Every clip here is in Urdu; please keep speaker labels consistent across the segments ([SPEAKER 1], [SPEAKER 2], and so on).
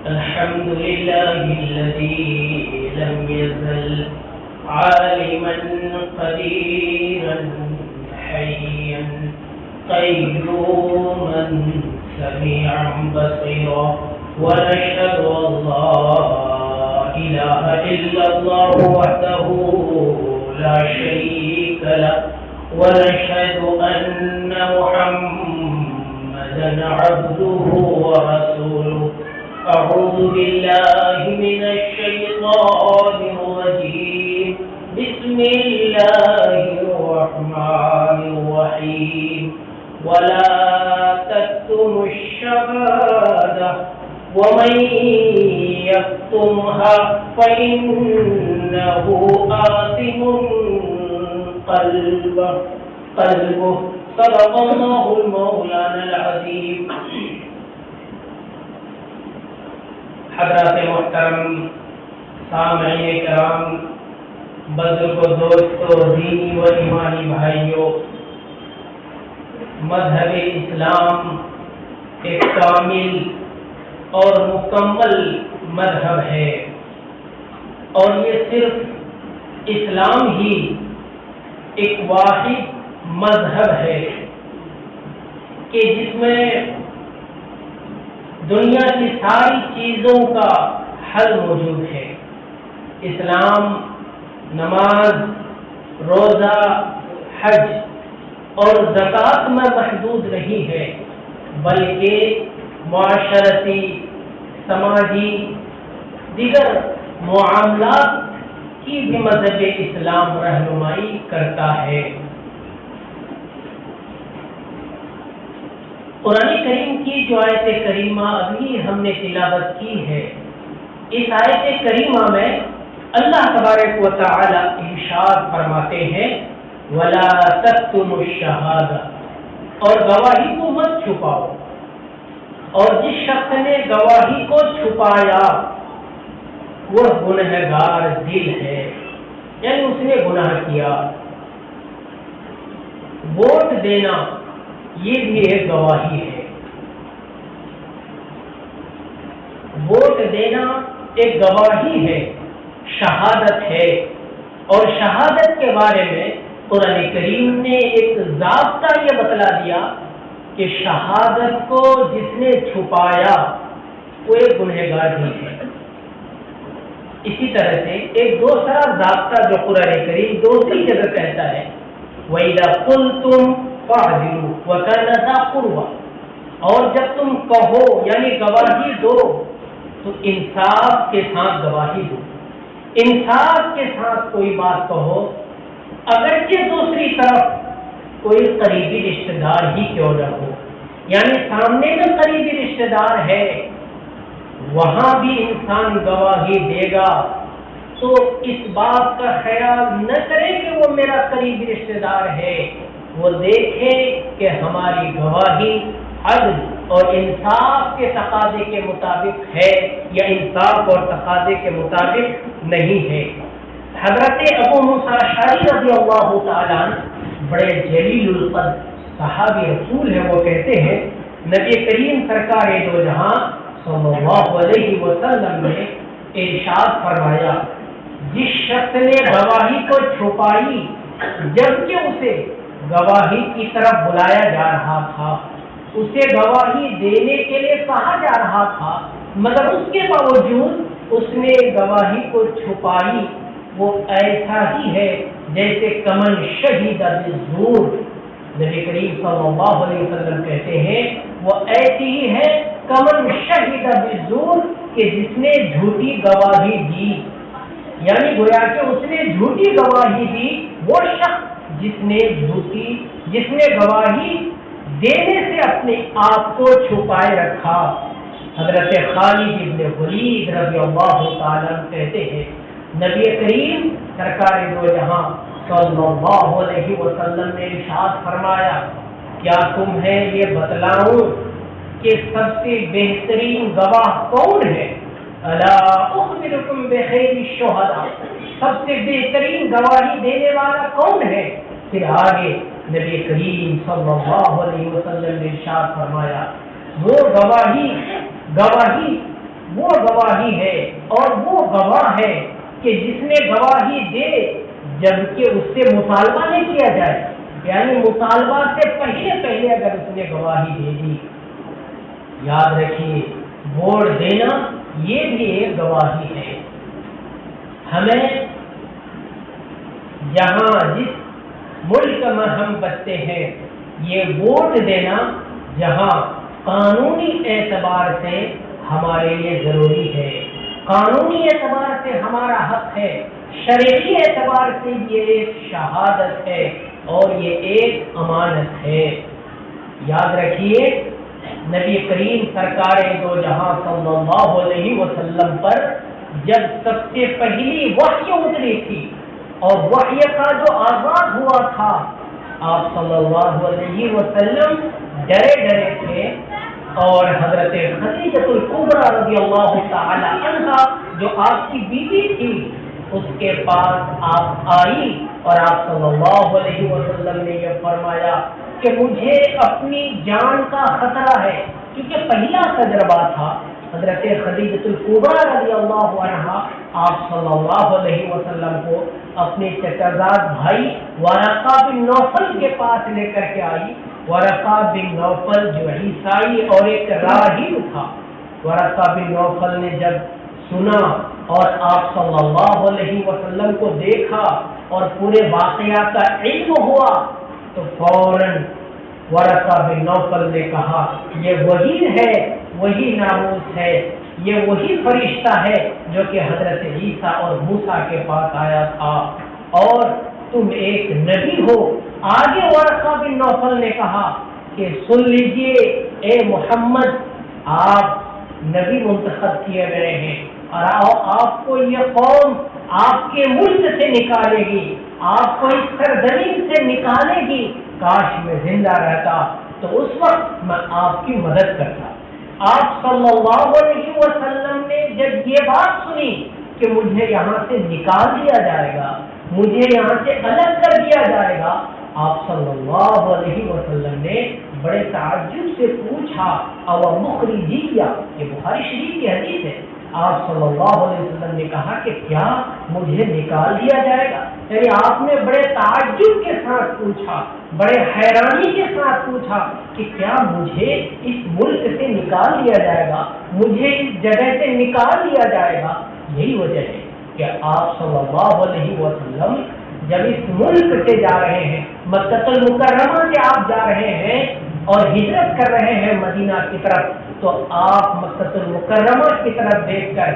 [SPEAKER 1] الحمد لله الذي لم يزل عالما قديرا حيا قيوما سميعا بصيرا ونشهد أن لا إله إلا الله وحده لا شريك له ونشهد أن محمدا عبده ورسوله. أعوذ بالله من الشيطان الرجيم. بسم الله الرحمن الرحيم. ولا تكتموا الشهادة ومن يكتمها فإنه آثم قلبه. صدق الله المولانا العظيم. حضرات محترم سامعین کرام، بزرگوں، دوستوں، دینی و ایمانی بھائیوں، مذہب اسلام ایک کامل اور مکمل مذہب ہے، اور یہ صرف اسلام ہی ایک واحد مذہب ہے کہ جس میں دنیا کی ساری چیزوں کا حل موجود ہے. اسلام نماز، روزہ، حج اور زکوٰۃ میں محدود نہیں ہے، بلکہ معاشرتی، سماجی، دیگر معاملات کی بھی مذہب اسلام رہنمائی کرتا ہے. قرآن کریم کی جو آیت کریمہ ابھی ہم نے تلاوت کی ہے، اس آیت کریمہ میں اللہ تبارک و تعالی ارشاد فرماتے ہیں وَلَا تَكْتُمُوا الشَّهَادَةَ، اور گواہی کو مت چھپاؤ. اور جس شخص نے گواہی کو چھپایا وہ گنہگار دل ہے، یعنی اس نے گناہ کیا. ووٹ دینا یہ بھی ایک گواہی ہے. ووٹ دینا ایک گواہی ہے، شہادت ہے. اور شہادت کے بارے میں قرآن کریم نے ایک ضابطہ یہ بتلا دیا کہ شہادت کو جس نے چھپایا وہ ایک گنہگار ہی ہے. اسی طرح سے ایک دوسرا ضابطہ جو قرآن کریم دوسری جگہ کہتا ہے وَإِذَا قُلْتُمْ فَاعْدِلُوا وَكَانَ ذَا قُرْبَىٰ، اور جب تم کہو یعنی گواہی دو تو انصاف کے ساتھ گواہی دو. انصاف کے ساتھ کوئی بات کہو، اگرچہ دوسری طرف کوئی قریبی رشتہ دار ہی کیوں نہ ہو. یعنی سامنے میں قریبی رشتہ دار ہے، وہاں بھی انسان گواہی دے گا تو اس بات کا خیال نہ کرے کہ وہ میرا قریبی رشتہ دار ہے، وہ دیکھے کہ ہماری گواہی عدل اور انصاف کے تقاضے کے مطابق ہے یا انصاف اور تقاضے کے مطابق نہیں ہے. حضرت ابو موسیٰ اشعری رضی اللہ تعالیٰ عنہ بڑے جلیل القدر صحابی رسول ہیں. وہ کہتے ہیں نبی کریم سرکار دو جہاں صلی اللہ علیہ وسلم نے ارشاد فرمایا جس شخص نے گواہی کو چھپائی جبکہ اسے گواہی کی طرف بلایا جا رہا تھا، اسے گواہی دینے کے لیے کہا جا رہا تھا، مگر اس کے باوجود اس نے گواہی کو چھپائی، وہ ایسا ہی ہے جیسے کمن شہید بالزور. نبی کریم صلی اللہ علیہ وسلم کہتے ہیں وہ ایسی ہی ہے کمن شہید بالزور کہ جس نے جھوٹی گواہی دی. یعنی گویا کہ اس نے جھوٹی گواہی دی وہ شخص جس نے گواہی دینے سے اپنے آپ کو چھپائے رکھا. حضرت خالد ابن ولید رضی اللہ تعالیٰ کہتے ہیں نبی کریم سرکار دو جہاں صلی اللہ علیہ وسلم نے ارشاد فرمایا کیا تمہیں یہ بتلاؤں کہ سب سے بہترین گواہ کون ہے؟ الا اخبرکم بخیر الشہداء، سب سے بہترین گواہی دینے والا کون ہے؟ پھر آگے نبی کریم صلی اللہ علیہ وسلم نے ارشاد فرمایا وہ گواہی ہے اور وہ گواہ ہے کہ جس نے گواہی دے جبکہ اس سے مطالبہ نہیں کیا جائے، یعنی مطالبہ سے پہلے اگر اس نے گواہی دے دی۔ یاد رکھیے ووٹ دینا یہ بھی ایک گواہی ہے۔ ہمیں جہاں جس ملک میں ہم بستے ہیں یہ ووٹ دینا جہاں قانونی اعتبار سے ہمارے لیے ضروری ہے، قانونی اعتبار سے ہمارا حق ہے، شرعی اعتبار سے یہ ایک شہادت ہے اور یہ ایک امانت ہے۔ یاد رکھیے نبی کریم سرکار دو جہاں صلی اللہ علیہ وسلم پر جب سب سے پہلی وحی اتری تھی اور وحی کا جو آغاز ہوا تھا، آپ صلی اللہ علیہ وسلم ڈرے تھے اور حضرت خدیجہ الکبریٰ رضی اللہ تعالی عنہا جو آپ کی بیوی تھی اس کے پاس آپ آئی اور آپ صلی اللہ علیہ وسلم نے یہ فرمایا کہ مجھے اپنی جان کا خطرہ ہے، کیونکہ پہلا تجربہ تھا۔ حضرت خدیجہ الکبریٰ رضی اللہ عنہا آپ صلی اللہ علیہ وسلم کو اپنے چچازاد بھائی ورقہ بن نوفل کے پاس لے کر کے آئی۔ ورقہ بن نوفل جو عیسائی اور ایک راہب تھا، ورقہ بن نوفل نے جب سنا اور آپ صلی اللہ علیہ وسلم کو دیکھا اور پورے واقعات کا علم ہوا تو فوراً ورقہ بن نوفل نے کہا یہ وہی ہے، وہی ناموس ہے، یہ وہی فرشتہ ہے جو کہ حضرت عیسیٰ اور موسیٰ کے پاس آیا تھا اور تم ایک نبی ہو۔ آگے ورقہ بن نوفل نے کہا کہ سن لیجئے اے محمد، آپ نبی منتخب کیے گئے ہیں اور آپ کو یہ قوم آپ کے ملک سے نکالے گی، آپ کو اس سرزمین سے نکالے گی، کاش میں زندہ رہتا تو اس وقت میں آپ کی مدد کرتا۔ آپ صلی اللہ علیہ وسلم نے جب یہ بات سنی کہ مجھے یہاں سے نکال دیا جائے گا، مجھے یہاں سے الگ کر دیا جائے گا، آپ صلی اللہ علیہ وسلم نے بڑے تعجب سے پوچھا او مخرجیہ، یہ بخاری شریف کی حدیث ہے۔ آپ صلی اللہ علیہ وسلم نے کہا کہ کیا مجھے نکال دیا جائے گا؟ یعنی آپ نے بڑے تعجب کے ساتھ پوچھا، بڑے حیرانی کے ساتھ پوچھا کہ کیا مجھے اس ملک سے نکال دیا جائے گا، مجھے اس جگہ سے نکال دیا جائے گا؟ یہی وجہ ہے کہ آپ صلی اللہ علیہ وسلم جب اس ملک سے جا رہے ہیں، مکہ المکرمہ سے آپ جا رہے ہیں اور ہجرت کر رہے ہیں مدینہ کی طرف، تو آپ مکہ المکرمہ کی طرف دیکھ کر،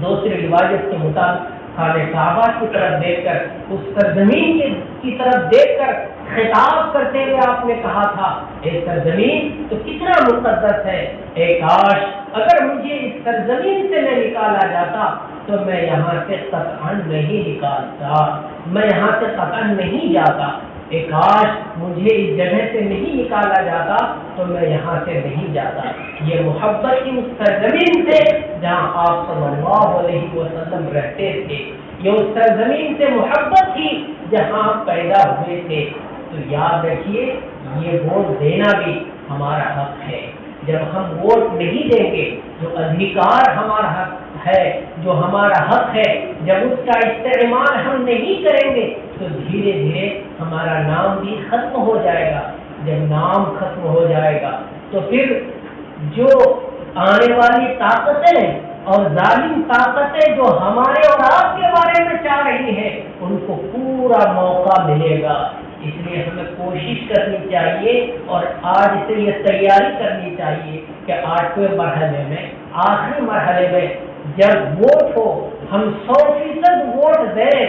[SPEAKER 1] دوسری روایت کے مطابق خانہ کعبہ کی طرف دیکھ کر، اس سرزمین کی طرف دیکھ کر خطاب کرتے ہوئے آپ نے کہا تھا اے سرزمین تو کتنا مقدس ہے، اے کاش اگر مجھے اس سرزمین سے نہ نکالا جاتا تو میں یہاں سے قطعاً نہیں نکالتا، میں یہاں سے قطعاً نہیں جاتا، اے کاش مجھے اس جگہ سے نہیں نکالا جاتا تو میں یہاں سے نہیں جاتا۔ یہ محبت کی اس سرزمین سے جہاں آپ صلی اللہ علیہ وسلم رہتے تھے، یہ اس سرزمین سے محبت تھی جہاں آپ پیدا ہوئے تھے۔ تو یاد رکھیے یہ ووٹ دینا بھی ہمارا حق ہے۔ جب ہم ووٹ نہیں دیں گے، جو ادھیکار ہمارا حق ہے، جو ہمارا حق ہے، جب اس کا استعمال ہم نہیں کریں گے تو دھیرے دھیرے ہمارا نام بھی ختم ہو جائے گا۔ جب نام ختم ہو جائے گا تو پھر جو آنے والی طاقتیں اور ظالم طاقتیں جو ہمارے اور آپ کے بارے میں چاہ رہی ہیں ان کو پورا موقع ملے گا۔ اس لیے ہمیں کوشش کرنی چاہیے اور آج سے یہ تیاری کرنی چاہیے کہ 8ویں مرحلے میں، آخری مرحلے میں جب ووٹ ہو ہم 100% ووٹ دیں۔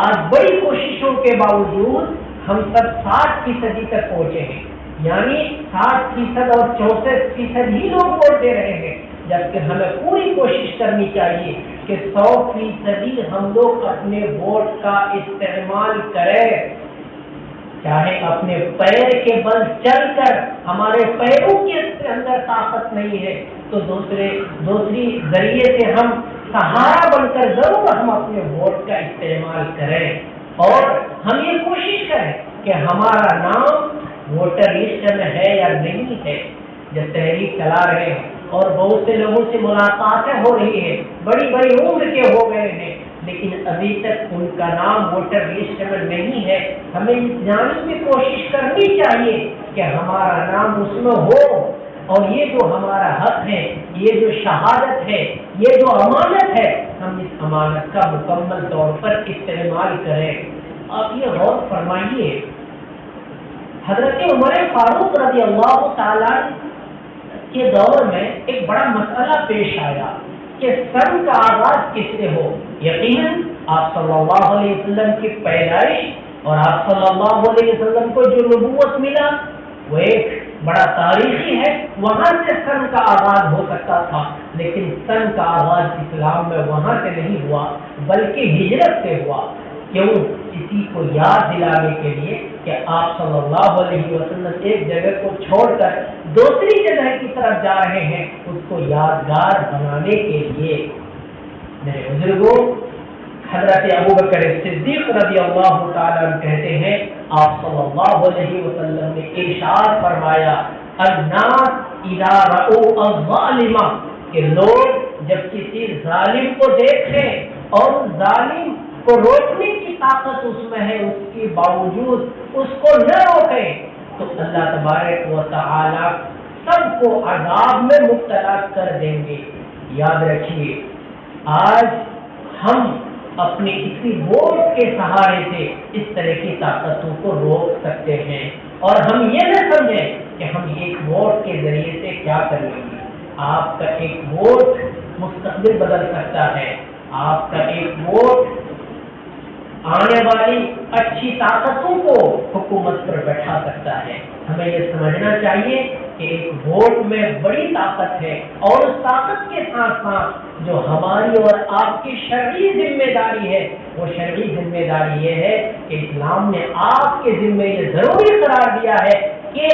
[SPEAKER 1] آج بڑی کوششوں کے باوجود ہم سب 60% تک پہنچے ہیں، یعنی 60% اور 64% ہی لوگ ووٹ دے رہے ہیں، جبکہ ہمیں پوری کوشش کرنی چاہیے کہ 100% ہم لوگ اپنے ووٹ کا استعمال کریں، چاہے اپنے پیر کے بل چل کر، ہمارے پیروں کے اندر طاقت نہیں ہے تو دوسری ذریعے سے ہم سہارا بن کر ضرور ہم اپنے ووٹ کا استعمال کریں اور ہم یہ کوشش کریں کہ ہمارا نام ووٹر لسٹ میں ہے یا نہیں ہے۔ جب تحریک چلا رہے ہیں اور بہت سے لوگوں سے ملاقاتیں ہو رہی ہیں، بڑی بڑی عمر کے ہو گئے ہیں، لیکن ابھی تک ان کا نام ووٹر لسٹ میں نہیں ہے۔ ہمیں جاننے کی کوشش کرنی چاہیے کہ ہمارا نام اس میں ہو، اور یہ جو ہمارا حق ہے، یہ جو شہادت ہے، یہ جو امانت ہے، ہم اس امانت کا مکمل طور پر استعمال کریں۔ آپ یہ غور فرمائیے، حضرت عمر فاروق رضی اللہ تعالیٰ کے دور میں ایک بڑا مسئلہ پیش آیا کہ سن کا آغاز کس سے ہو۔ یقیناً آپ صلی اللہ علیہ وسلم کی پیدائش اور آپ صلی اللہ علیہ وسلم کو جو نبوت ملا وہ ایک بڑا تاریخی ہے، وہاں سے سن کا آغاز ہو سکتا تھا، لیکن سن کا آغاز اسلام میں وہاں سے نہیں ہوا بلکہ ہجرت سے ہوا۔ کیوں؟ کسی کو یاد دلانے کے لیے کہ آپ صلی اللہ علیہ وسلم ایک جگہ کو چھوڑ کر دوسری جگہ کی طرف جا رہے ہیں، اس کو یادگار بنانے کے لیے۔ میرے بزرگوں، حضرت ابوبکر صدیق رضی اللہ تعالیٰ عنہ کہتے ہیں، آپ صلی اللہ علیہ وسلم نے ارشاد فرمایا، الناس اذا رأوا الظالم، کہ لوگ جب کسی ظالم کو دیکھیں اور ظالم کو روکنے کی طاقت اس میں ہے، اس کے باوجود اس کو نہ روکیں، تو اللہ تبارک و تعالی سب کو عذاب میں مبتلا کر دیں گے۔ یاد رکھیے، آج ہم اپنے کسی ووٹ کے سہارے سے اس طرح کی طاقتوں کو روک سکتے ہیں، اور ہم یہ نہ سمجھیں کہ ہم ایک ووٹ کے ذریعے سے کیا کریں گے۔ آپ کا ایک ووٹ مستقبل بدل سکتا ہے، آپ کا ایک ووٹ آنے والی اچھی طاقتوں کو حکومت پر بیٹھا سکتا ہے۔ ہمیں یہ سمجھنا چاہیے کہ ایک ووٹ میں بڑی طاقت ہے، اور اس طاقت کے ساتھ ساتھ جو ہماری اور آپ کی شرعی ذمہ داری ہے، وہ شرعی ذمہ داری یہ ہے کہ اسلام نے آپ کے ذمہ یہ ضروری قرار دیا ہے کہ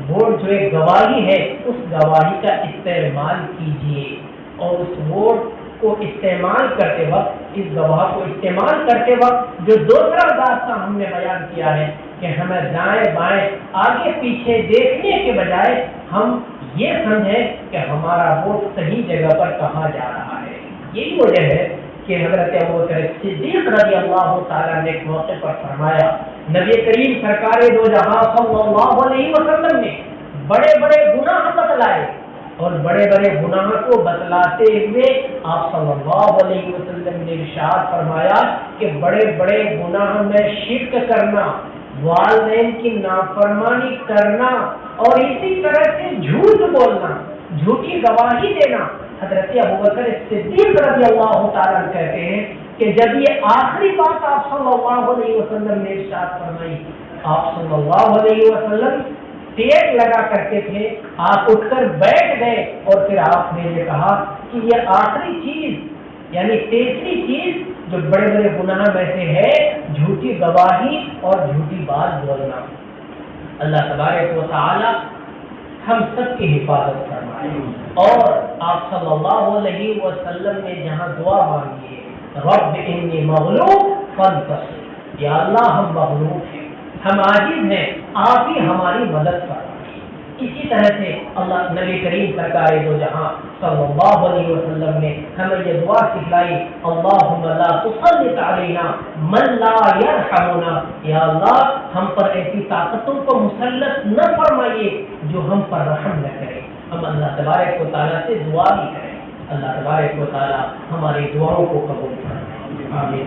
[SPEAKER 1] ووٹ جو ایک گواہی ہے، اس گواہی کا استعمال کیجیے، اور اس ووٹ کو استعمال کرتے وقت، اس گواہ کو استعمال کرتے وقت جو دوسرا راستہ ہم نے بیان کیا ہے کہ ہمیں دائیں بائیں آگے پیچھے دیکھنے کے بجائے ہم یہ سمجھیں کہ ہمارا ووٹ صحیح جگہ پر کہاں جا رہا ہے۔ یہی وجہ ہے کہ حضرت ابوبکر صدیق رضی اللہ تعالیٰ نے ایک موقع پر فرمایا، نبی کریم سرکار دو جہاں صلی اللہ علیہ وسلم نے بڑے بڑے گناہ بتلائے، اور بڑے بڑے گناہ کو بتلاتے ہوئے آپ صلی اللہ علیہ وسلم نے ارشاد فرمایا کہ بڑے بڑے گناہ میں شرک کرنا، والدین کی نافرمانی کرنا، اور اسی طرح سے جھوٹ بولنا، جھوٹی گواہی دینا۔ حضرت ابوبکر صدیق رضی اللہ تعالیٰ کہتے ہیں کہ جب یہ آخری بات آپ صلی اللہ علیہ وسلم نے ارشاد فرمائی، آپ صلی اللہ علیہ وسلم ٹیک لگا کرتے تھے، آپ اٹھ کر بیٹھ گئے، اور پھر آپ نے یہ کہا کہ یہ آخری چیز، یعنی تیسری چیز جو بڑے بڑے گناہ میں سے ہے، جھوٹی گواہی اور جھوٹی بات بولنا۔ اللہ تبارک و تعالی ہم سب کی حفاظت فرمائے۔ اور آپ صلی اللہ علیہ وسلم نے جہاں دعا مانگی ہے، رب انی مغلوب فانتصر، یا اللہ ہم مغلوب ہیں، ہم عاجز ہیں، آپ ہی ہماری مدد فرمائیں۔ اسی طرح سے اللہ نبی کریم سرکار دو جہاں صلی اللہ علیہ وسلم نے ہمیں یہ دعا سکھلائی، اللہم لا تسلط علینا من لا یرحمنا، یا اللہ ہم پر ایسی طاقتوں کو مسلط نہ فرمائیے جو ہم پر رحم نہ کرے۔ ہم اللہ تبارک و تعالیٰ سے دعا بھی کریں، اللہ تبارک و تعالیٰ ہماری دعاؤں کو قبول فرمائے۔ آمین۔